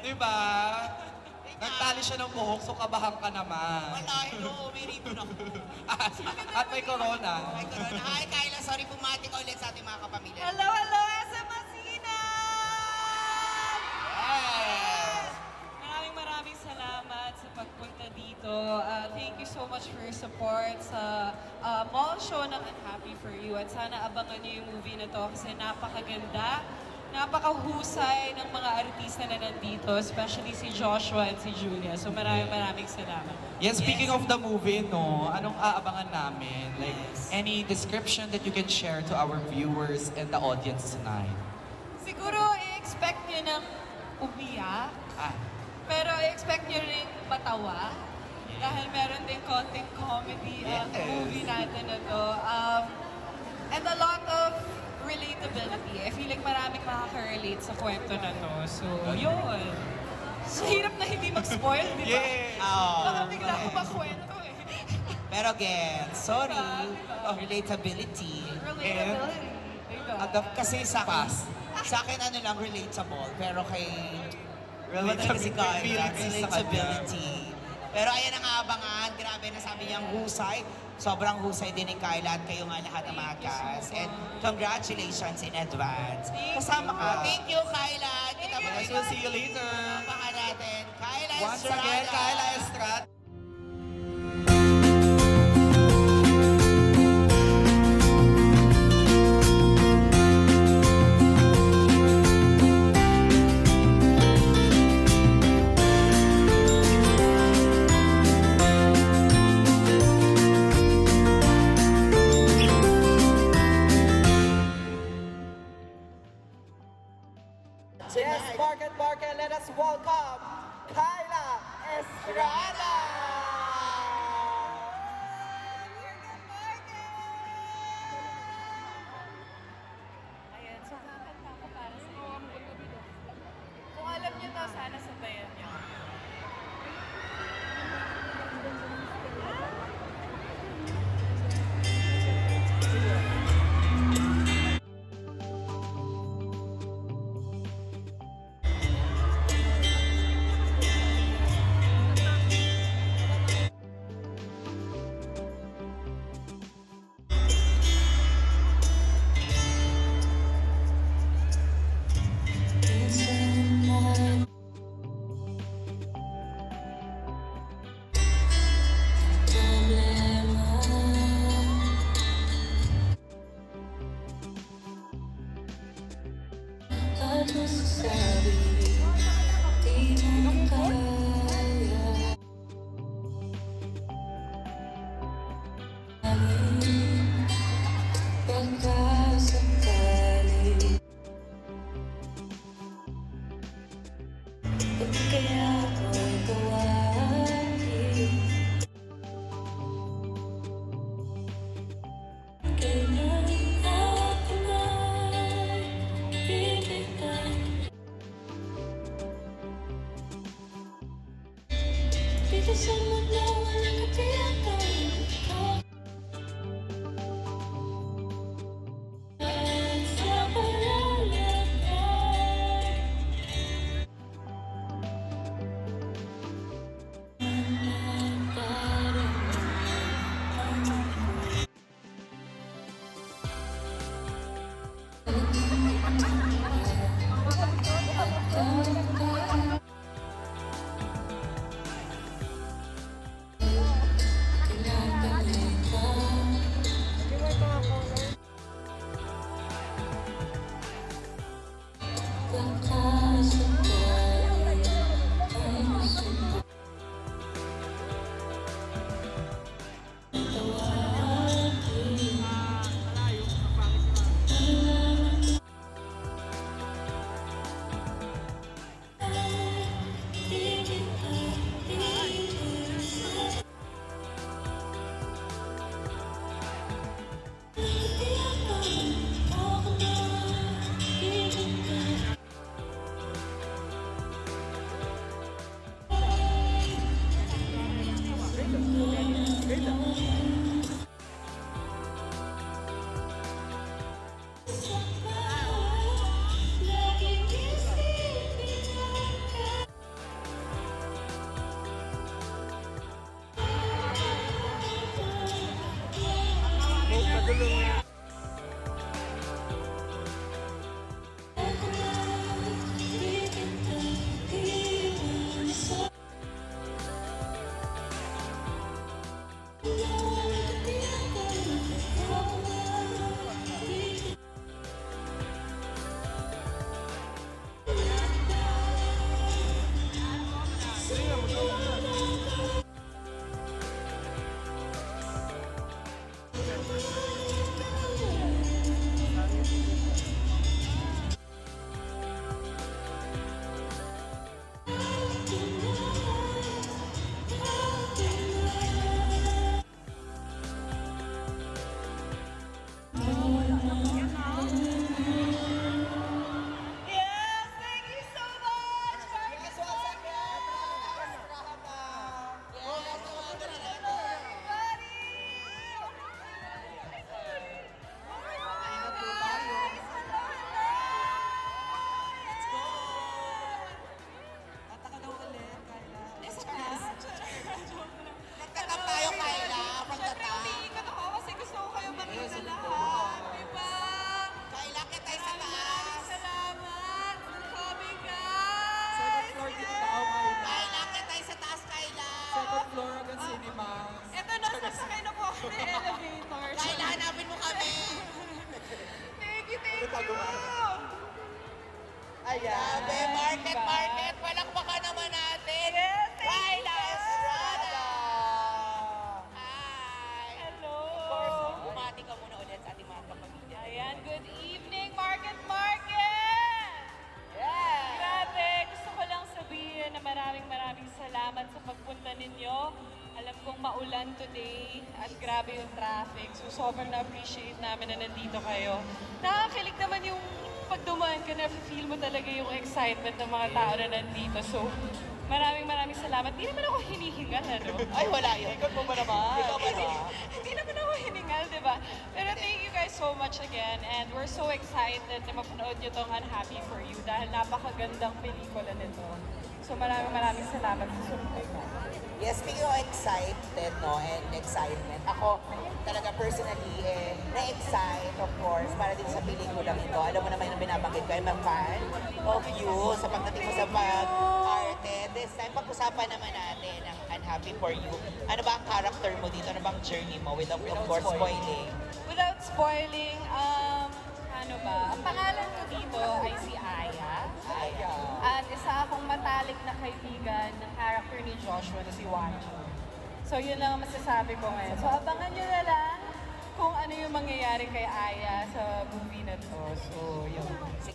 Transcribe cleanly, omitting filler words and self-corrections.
Diba? Nagtali siya ng buhok, so kabahan ka naman. Wala, hello, may ribbon ako. At may corona. May corona. Hi, Kyla, sorry bumati ka ulit sa ating mga kapamilya. Hello, hello, SM Masinan! Yes! Maraming salamat sa pagpunta dito. Thank you so much for your support sa mall show ng Unhappy For You. At sana abangan niyo yung movie na to kasi napakaganda. Napakahusay ng mga artista na nandito, especially si Joshua at si Julia. So maraming salamat. Yes, speaking of the movie, no, anong aabangan namin? Like, any description that you can share to our viewers and the audience tonight? Siguro i-expect nyo ng umiyak, Ah, pero i-expect nyo rin matawa. Dahil meron din konting comedy ang Yes. movie natin na to. And a lot of relatability. I feel like maraming makaka-relate sa kwento na to. So, yun. So, hirap na hindi mag-spoil, di ba? yes! Baka bigla ako makwento eh. Pero again, sorry, Diba? relatability. Relatability. Diba? Kasi sa akin ano lang relatable, pero kay si Kyla, relatability. Pero ayan ang abangan, grabe na sabi niyang husay. Sobrang husay din ni Kyla at kayo nga lahat ng mga cast. And congratulations in advance. Kasama ka. Thank you, Kyla. Kita mo Yes, we'll see you later. Abangan natin. Kyla Once Estrada. again, Kyla Estrada. Yes, bark and let us welcome Kyla Estrada! Ayan, so kakanta ko para sa inyo. Kung alam niyo to, sana sabayan niyo. At masasabi, di mo kaya pagkasakali. Ba't kaya ako'y gawain? Kailan ako na'y bibigyan? Dito sa mundo walang katiyakan. At sa palalagay Ayan. Grabe, market. Palakpakan naman natin. Yes, thank Kyla you. Estrada. Hi. Hello. Bumati ka muna ulit sa ating mga kapamilya. Ayan, good evening, Market Market! Yes. Grabe, gusto ko lang sabihin na maraming salamat sa pagpunta ninyo. Alam kong maulan today at grabe yung traffic. So sobrang na-appreciate namin na nandito kayo. Nakakilig naman yung pag dumaan ka na, feel mo talaga yung excitement ng mga tao na nandito. So maraming salamat. Di naman ako hinihingal, ano? Ay, wala yun. Ikot mo ba naman? Ikaw ba Diba? Hindi naman ako hiningal, di ba? Pero thank you guys so much again. And we're so excited na mapanood nyo tong Unhappy For You dahil napakagandang pelikula nito. So maraming salamat sa suporta. Yes, speaking of excited, no, and excitement, ako talaga personally, na-excite, of course, para din sa pelikulang ito. Alam mo naman yung binabanggit ko, I'm a fan of you sa pagdating mo sa pag-arte. This time, pag-usapan naman natin ang Unhappy For You. Ano ba ang character mo dito? Ano bang journey mo without, of course, spoiling? Without spoiling, ano ba? Ang pangalan ko dito ay si Aya. At isa akong matalik na kaibigan ng character ni Joshua na si Wancho. So yun lang ang masasabi ko ngayon. So abangan nyo na lang kung ano yung mangyayari kay Aya sa movie na to. So yun.